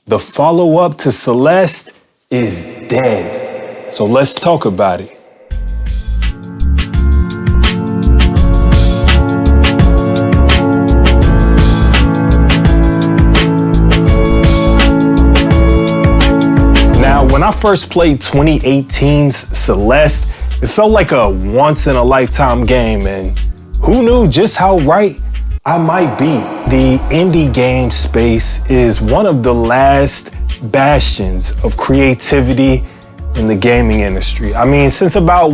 The follow-up to Celeste is dead. So let's talk about it. Now, when I first played 2018's Celeste, it felt like a once-in-a-lifetime game, and who knew just how right I might be. The indie game space is one of the last bastions of creativity in the gaming industry. I mean, since about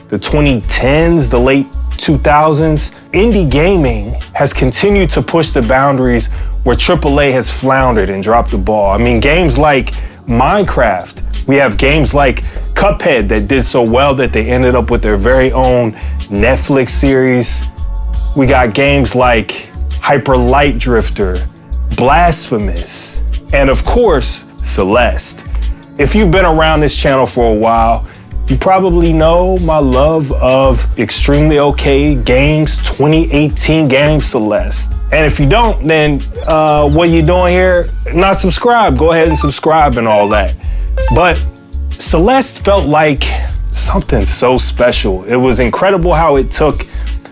the 2010s, the late 2000s, indie gaming has continued to push the boundaries where AAA has floundered and dropped the ball. I mean, games like Minecraft, we have games like Cuphead that did so well that they ended up with their very own Netflix series. We got games like Hyper Light Drifter, Blasphemous, and of course, Celeste. If you've been around this channel for a while, you probably know my love of Extremely OK Games' 2018 game Celeste. And if you don't, then what you doing here? Not subscribed. Go ahead and subscribe and all that. But Celeste felt like something so special. It was incredible how it took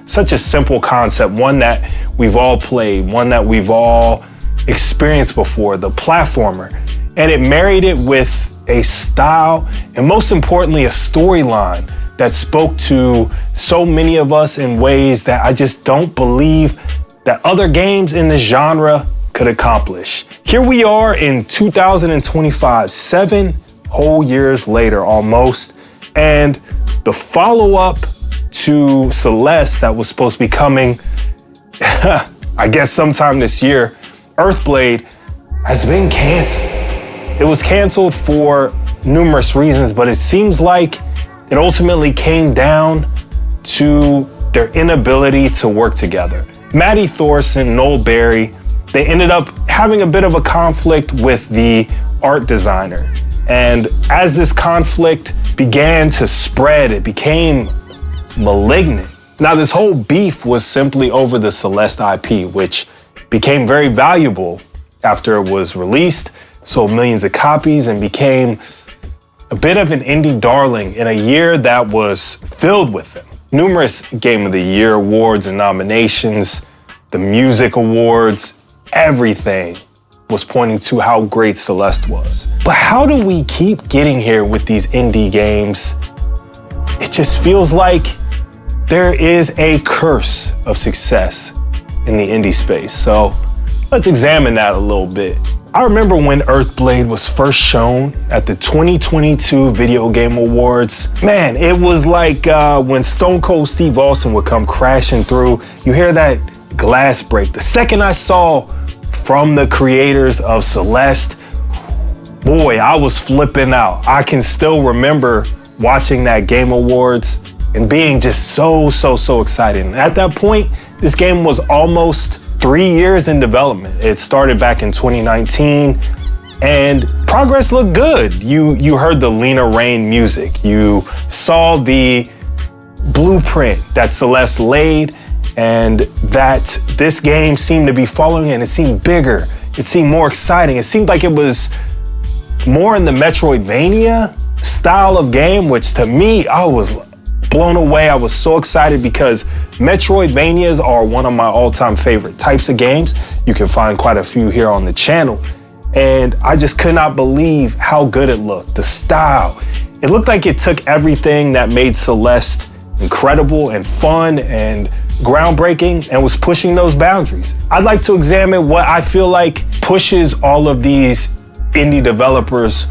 such a simple concept, one that we've all played, one that we've all experienced before, the platformer, and it married it with a style and most importantly, a storyline that spoke to so many of us in ways that I just don't believe that other games in this genre could accomplish. Here we are in 2025, 7 whole years later almost, and the follow-up to Celeste that was supposed to be coming, I guess sometime this year, Earthblade, has been canceled. It was canceled for numerous reasons, but it seems like it ultimately came down to their inability to work together. Maddie Thorson, Noel Berry, they ended up having a bit of a conflict with the art designer. And as this conflict began to spread, it became malignant. Now, this whole beef was simply over the Celeste IP, which became very valuable after it was released, sold millions of copies, and became a bit of an indie darling in a year that was filled with them. Numerous Game of the Year awards and nominations, the music awards, everything was pointing to how great Celeste was. But how do we keep getting here with these indie games? It just feels like there is a curse of success in the indie space. So let's examine that a little bit. I remember when Earthblade was first shown at the 2022 Video Game Awards. Man, it was like when Stone Cold Steve Austin would come crashing through. You hear that glass break. The second I saw from the creators of Celeste, boy, I was flipping out. I can still remember watching that Game Awards and being just so excited. And at that point, this game was almost 3 years in development. It started back in 2019 and progress looked good. You heard the Lena Raine music. You saw the blueprint that Celeste laid and that this game seemed to be following, and it seemed bigger. It seemed more exciting. It seemed like it was more in the Metroidvania style of game, which to me, I was blown away. I was so excited because Metroidvanias are one of my all-time favorite types of games. You can find quite a few here on the channel. And I just could not believe how good it looked. The style. It looked like it took everything that made Celeste incredible and fun and groundbreaking and was pushing those boundaries. I'd like to examine what I feel like pushes all of these indie developers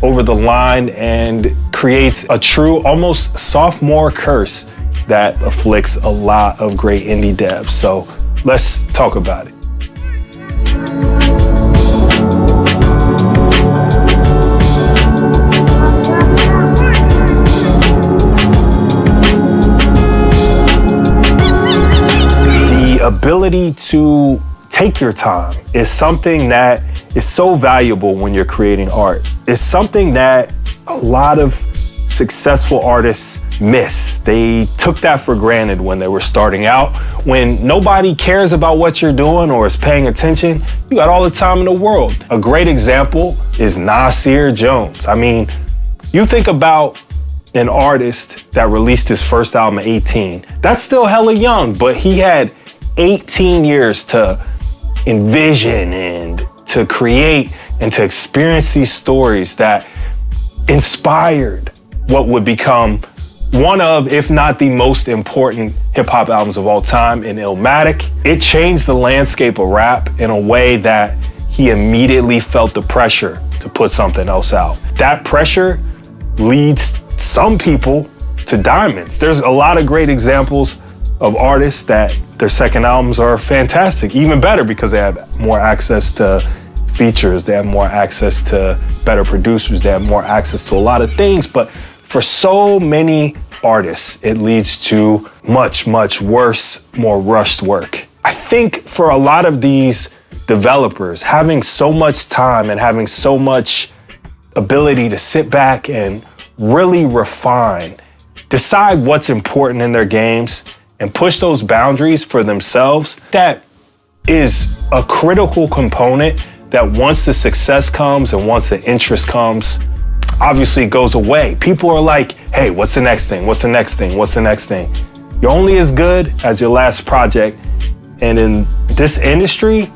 over the line and creates a true, almost sophomore curse that afflicts a lot of great indie devs. So let's talk about it. The ability to take your time is something that is so valuable when you're creating art. It's something that a lot of successful artists miss. They took that for granted when they were starting out. When nobody cares about what you're doing or is paying attention, you got all the time in the world. A great example is Nasir Jones. I mean, you think about an artist that released his first album at 18. That's still hella young, but he had 18 years to envision and to create and to experience these stories that inspired what would become one of, if not the most important hip hop albums of all time in Illmatic. It changed the landscape of rap in a way that he immediately felt the pressure to put something else out. That pressure leads some people to diamonds. There's a lot of great examples of artists that their second albums are fantastic, even better because they have more access to features, they have more access to better producers, they have more access to a lot of things. But for so many artists, it leads to much, much worse, more rushed work. I think for a lot of these developers, having so much time and having so much ability to sit back and really refine, decide what's important in their games, and push those boundaries for themselves, that is a critical component that once the success comes and once the interest comes, obviously it goes away. People are like, hey, what's the next thing? What's the next thing? What's the next thing? You're only as good as your last project. And in this industry,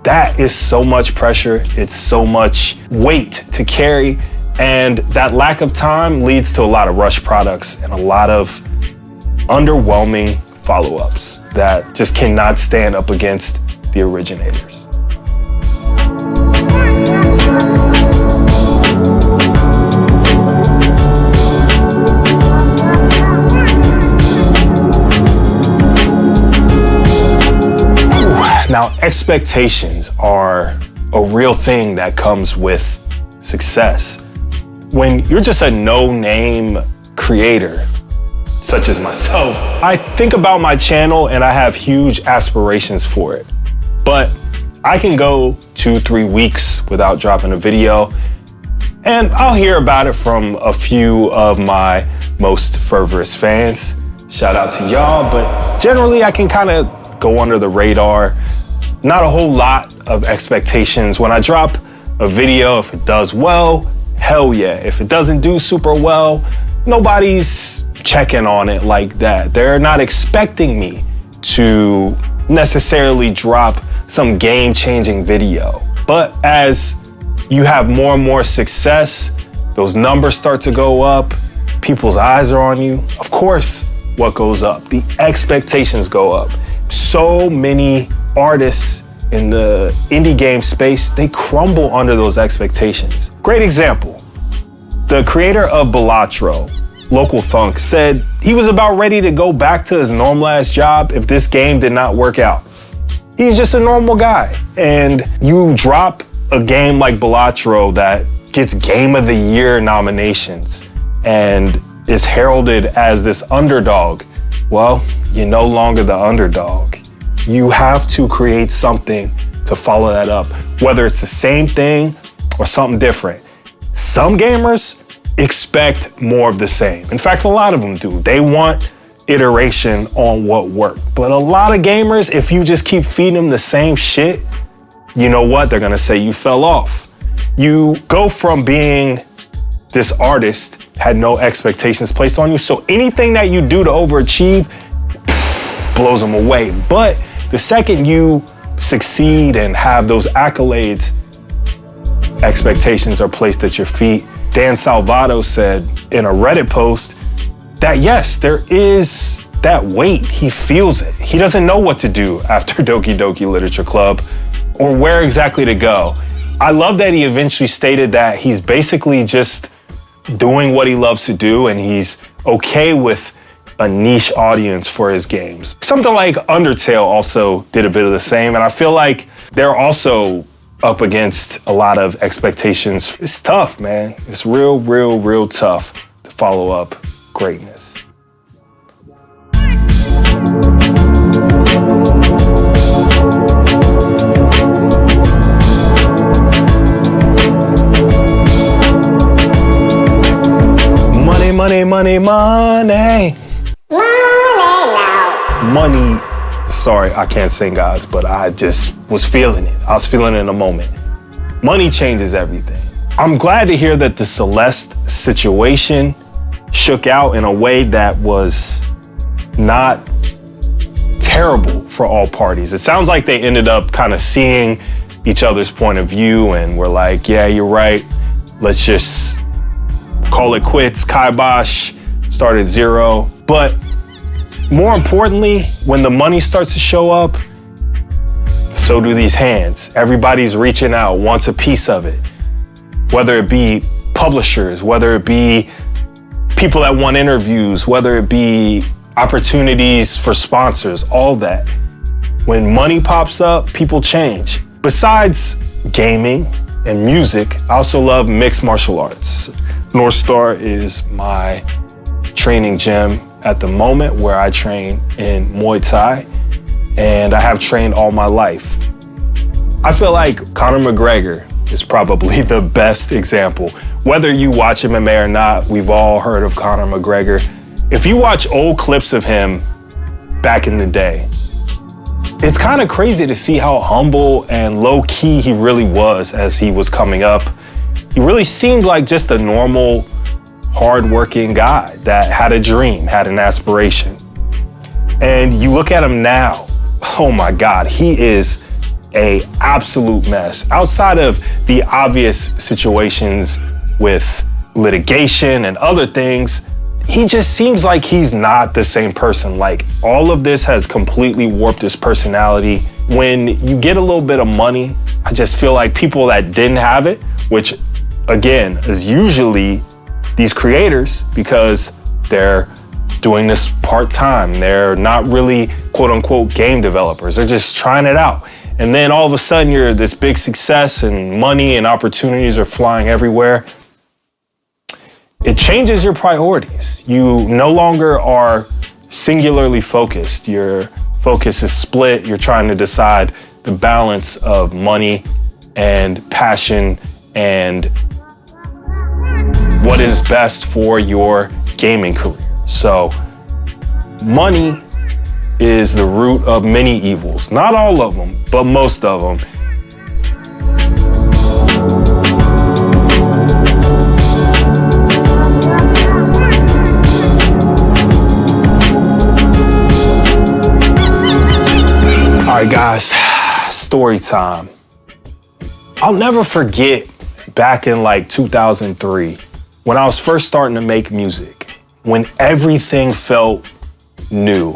that is so much pressure. It's so much weight to carry. And that lack of time leads to a lot of rushed products and a lot of underwhelming follow-ups that just cannot stand up against the originators. Now, expectations are a real thing that comes with success. When you're just a no-name creator, such as myself, I think about my channel and I have huge aspirations for it. But I can go 2-3 weeks without dropping a video, and I'll hear about it from a few of my most fervorous fans. Shout out to y'all, but generally I can kind of go under the radar. Not a whole lot of expectations. When I drop a video, if it does well, hell yeah. If it doesn't do super well, nobody's checking on it like that. They're not expecting me to necessarily drop some game-changing video. But as you have more and more success, those numbers start to go up, people's eyes are on you. Of course, what goes up? The expectations go up. So many artists in the indie game space, they crumble under those expectations. Great example, the creator of Balatro, Local Thunk, said he was about ready to go back to his normal ass job if this game did not work out. He's just a normal guy. And you drop a game like Balatro that gets Game of the Year nominations and is heralded as this underdog. Well, you're no longer the underdog. You have to create something to follow that up, whether it's the same thing or something different. Some gamers expect more of the same. In fact, a lot of them do. They want iteration on what worked. But a lot of gamers, if you just keep feeding them the same shit, you know what? They're gonna say you fell off. You go from being this artist, had no expectations placed on you, so anything that you do to overachieve blows them away. But the second you succeed and have those accolades, expectations are placed at your feet. Dan Salvato said in a Reddit post that yes, there is that weight. He feels it. He doesn't know what to do after Doki Doki Literature Club or where exactly to go. I love that he eventually stated that he's basically just doing what he loves to do and he's okay with a niche audience for his games. Something like Undertale also did a bit of the same, and I feel like they're also up against a lot of expectations. It's tough, man. It's real tough to follow up greatness. I can't sing, guys, but I just was feeling it. I was feeling it in a moment. Money changes everything. I'm glad to hear that the Celeste situation shook out in a way that was not terrible for all parties. It sounds like they ended up kind of seeing each other's point of view and were like, yeah, you're right. Let's just call it quits, kibosh, start at zero. But more importantly, when the money starts to show up, so do these hands. Everybody's reaching out, wants a piece of it. Whether it be publishers, whether it be people that want interviews, whether it be opportunities for sponsors, all that. When money pops up, people change. Besides gaming and music, I also love mixed martial arts. North Star is my training gym at the moment where I train in Muay Thai, and I have trained all my life. I feel like Conor McGregor is probably the best example. Whether you watch MMA or not, we've all heard of Conor McGregor. If you watch old clips of him back in the day, it's kind of crazy to see how humble and low-key he really was as he was coming up. He really seemed like just a normal, hard-working guy that had a dream, had an aspiration. And you look at him now, oh my God, he is an absolute mess. Outside of the obvious situations with litigation and other things, he just seems like he's not the same person. Like, all of this has completely warped his personality. When you get a little bit of money, I just feel like people that didn't have it, which again is usually these creators, because they're doing this part-time. They're not really quote unquote game developers. They're just trying it out. And then all of a sudden you're this big success and money and opportunities are flying everywhere. It changes your priorities. You no longer are singularly focused. Your focus is split. You're trying to decide the balance of money and passion and what is best for your gaming career. So money is the root of many evils. Not all of them, but most of them. All right, guys, story time. I'll never forget back in like 2003, when I was first starting to make music, when everything felt new,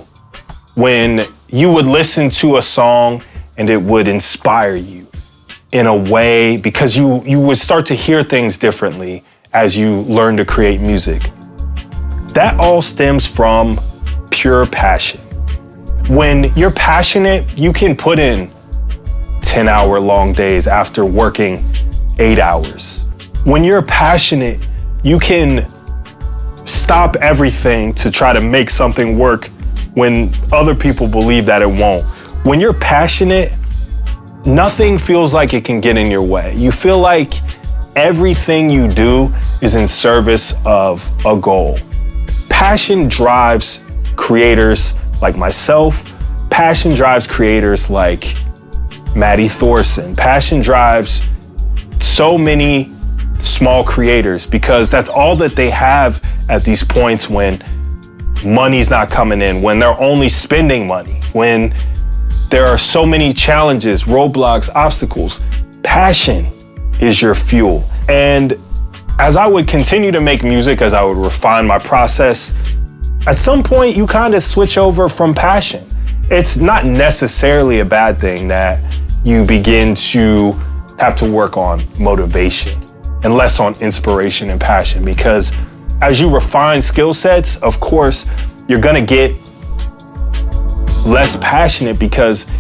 when you would listen to a song and it would inspire you in a way, because you would start to hear things differently as you learn to create music. That all stems from pure passion. When you're passionate, you can put in 10-hour long days after working 8 hours. When you're passionate, you can stop everything to try to make something work when other people believe that it won't. When you're passionate, nothing feels like it can get in your way. You feel like everything you do is in service of a goal. Passion drives creators like myself. Passion drives creators like Maddie Thorson. Passion drives so many small creators, because that's all that they have at these points when money's not coming in, when they're only spending money, when there are so many challenges, roadblocks, obstacles. Passion is your fuel. And as I would continue to make music, as I would refine my process, at some point you kind of switch over from passion. It's not necessarily a bad thing that you begin to have to work on motivation and less on inspiration and passion, because as you refine skill sets, of course, you're gonna get less passionate, because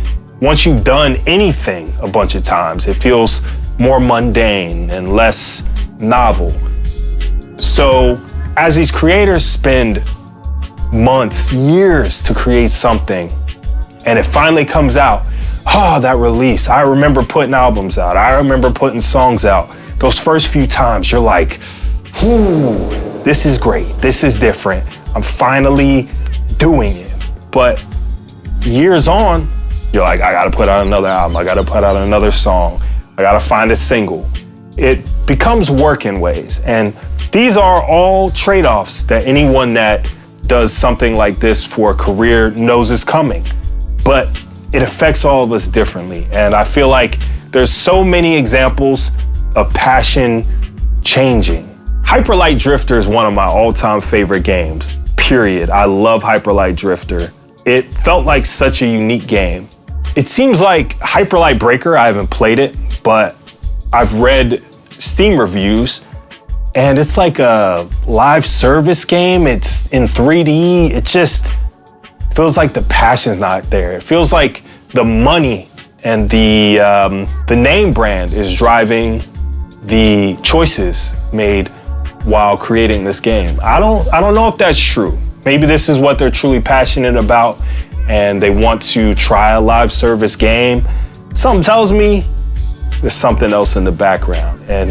once you've done anything a bunch of times, it feels more mundane and less novel. So as these creators spend months, years to create something, and it finally comes out, oh, that release. I remember putting albums out. I remember putting songs out. Those first few times, you're like, ooh, this is great. This is different. I'm finally doing it. But years on, You're like, I gotta put out another album, I gotta put out another song, I gotta find a single. It becomes work in ways. And these are all trade-offs that anyone that does something like this for a career knows is coming. But it affects all of us differently. And I feel like there's so many examples of passion changing. Hyper Light Drifter is one of my all-time favorite games, period. I love Hyper Light Drifter. It felt like such a unique game. It seems like Hyper Light Breaker, I haven't played it, but I've read Steam reviews, and it's like a live service game. It's in 3D. It just feels like the passion's not there. It feels like the money and the name brand is driving the choices made while creating this game. I don't know if that's true. Maybe this is what they're truly passionate about and they want to try a live service game. Something tells me there's something else in the background, and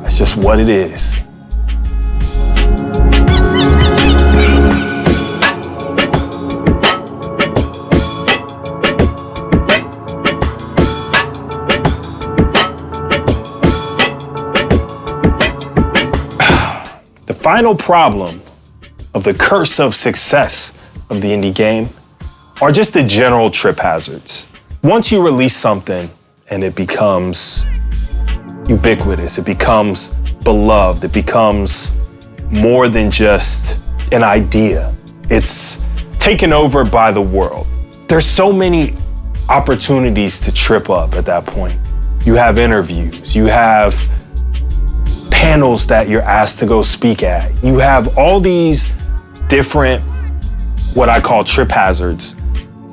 that's just what it is. The final problem of the curse of success of the indie game are just the general trip hazards. Once you release something and it becomes ubiquitous, it becomes beloved, it becomes more than just an idea. It's taken over by the world. There's so many opportunities to trip up at that point. You have interviews, you have panels that you're asked to go speak at. You have all these different, what I call trip hazards,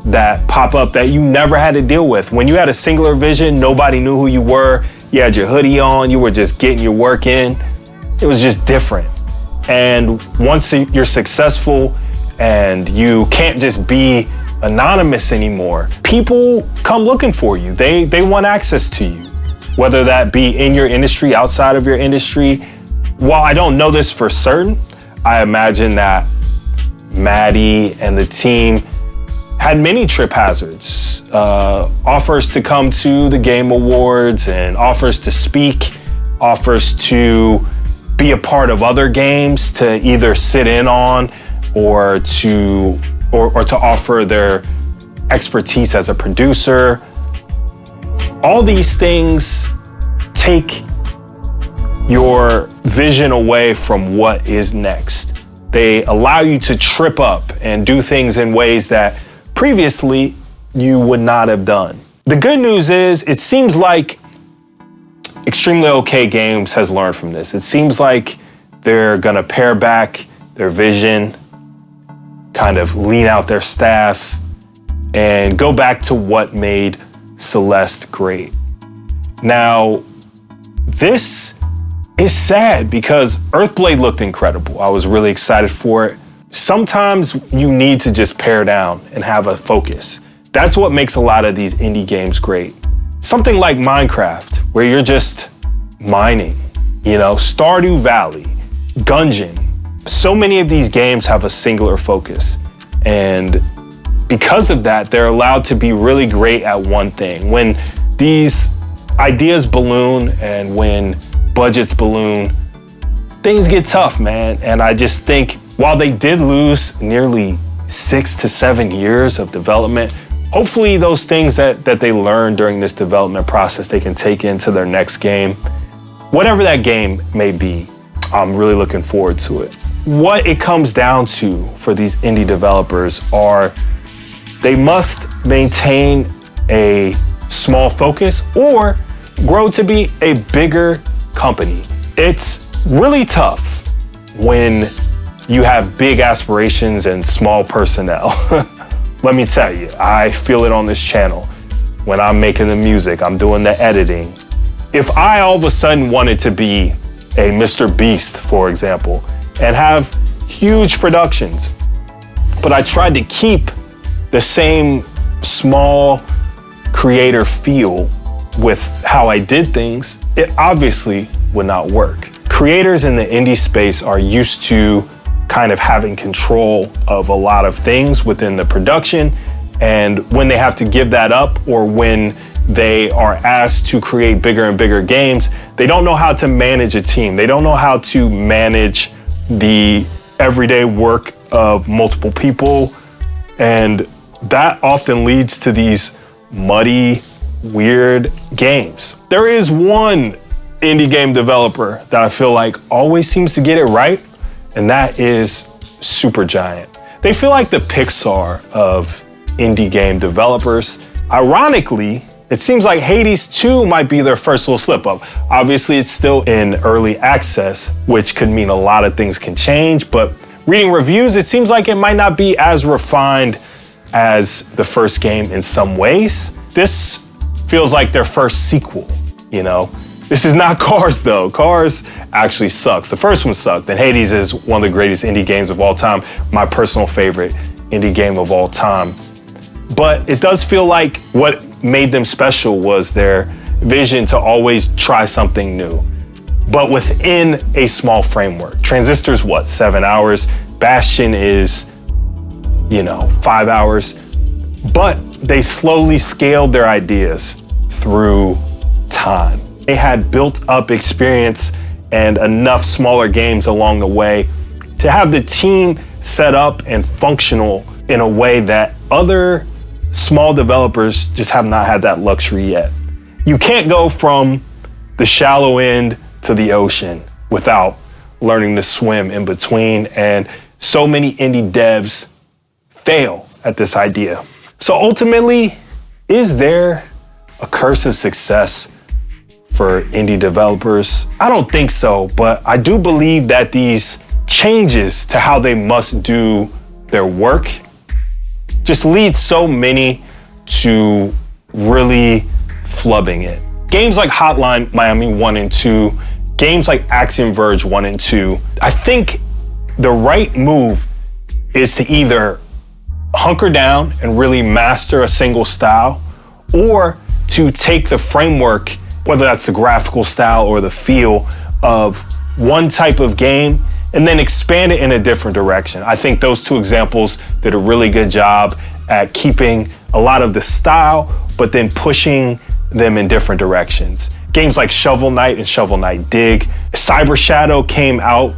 that pop up that you never had to deal with. When you had a singular vision, nobody knew who you were. You had your hoodie on, you were just getting your work in. It was just different. And once you're successful and you can't just be anonymous anymore, people come looking for you. They want access to you, whether that be in your industry, outside of your industry. While I don't know this for certain, I imagine that Maddie and the team had many trip hazards, offers to come to the Game Awards and offers to speak, offers to be a part of other games, to either sit in on or to offer their expertise as a producer. All these things take your vision away from what is next. They allow you to trip up and do things in ways that previously you would not have done. The good news is it seems like Extremely OK Games has learned from this. It seems like they're gonna pare back their vision, kind of lean out their staff, and go back to what made Celeste great. Now, this is sad because Earthblade looked incredible. I was really excited for it. Sometimes you need to just pare down and have a focus. That's what makes a lot of these indie games great. Something like Minecraft, where you're just mining, Stardew Valley, Gungeon. So many of these games have a singular focus. And because of that, they're allowed to be really great at one thing. When these ideas balloon and when budgets balloon, things get tough, man. And I just think while they did lose nearly 6 to 7 years of development, hopefully those things that they learned during this development process, they can take into their next game. Whatever that game may be, I'm really looking forward to it. What it comes down to for these indie developers are they must maintain a small focus or grow to be a bigger company. It's really tough when you have big aspirations and small personnel. Let me tell you, I feel it on this channel. When I'm making the music, I'm doing the editing. If I all of a sudden wanted to be a Mr. Beast, for example, and have huge productions, but I tried to keep the same small creator feel with how I did things, it obviously would not work. Creators in the indie space are used to kind of having control of a lot of things within the production, And when they have to give that up, or when they are asked to create bigger and bigger games, they don't know how to manage a team. They don't know how to manage the everyday work of multiple people. And that often leads to these muddy, weird games. There is one indie game developer that I feel like always seems to get it right, and that is Supergiant. They feel like the Pixar of indie game developers. Ironically, it seems like Hades 2 might be their first little slip up. Obviously, it's still in early access, which could mean a lot of things can change, but reading reviews, it seems like it might not be as refined as the first game in some ways. This feels like their first sequel, you know? This is not Cars though. Cars actually sucks. The first one sucked, and Hades is one of the greatest indie games of all time, my personal favorite indie game of all time. But it does feel like what made them special was their vision to always try something new, but within a small framework. Transistor's what, 7 hours? Bastion is, 5 hours. But they slowly scaled their ideas through time. They had built up experience and enough smaller games along the way to have the team set up and functional in a way that other small developers just have not had that luxury yet. You can't go from the shallow end to the ocean without learning to swim in between, and so many indie devs fail at this idea. So ultimately, is there a curse of success for indie developers? I don't think so, but I do believe that these changes to how they must do their work just lead so many to really flubbing it. Games like Hotline Miami 1 and 2, games like Axiom Verge 1 and 2, I think the right move is to either hunker down and really master a single style, or to take the framework, whether that's the graphical style or the feel of one type of game, and then expand it in a different direction. I think those two examples did a really good job at keeping a lot of the style, but then pushing them in different directions. Games like Shovel Knight and Shovel Knight Dig. Cyber Shadow came out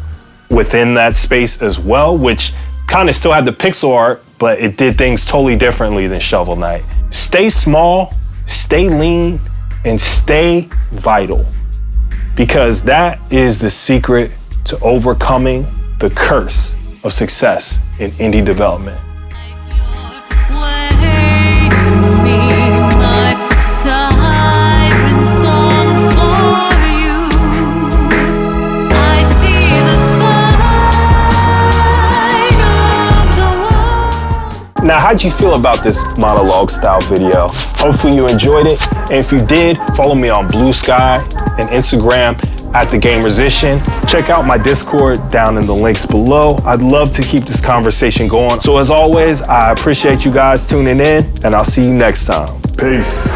within that space as well, which kind of still had the pixel art, but it did things totally differently than Shovel Knight. Stay small, stay lean, and stay vital, because that is the secret to overcoming the curse of success in indie development. Now, how'd you feel about this monologue style video? Hopefully you enjoyed it. And if you did, follow me on Blue Sky and Instagram at TheGamersician. Check out my Discord down in the links below. I'd love to keep this conversation going. So as always, I appreciate you guys tuning in, and I'll see you next time. Peace.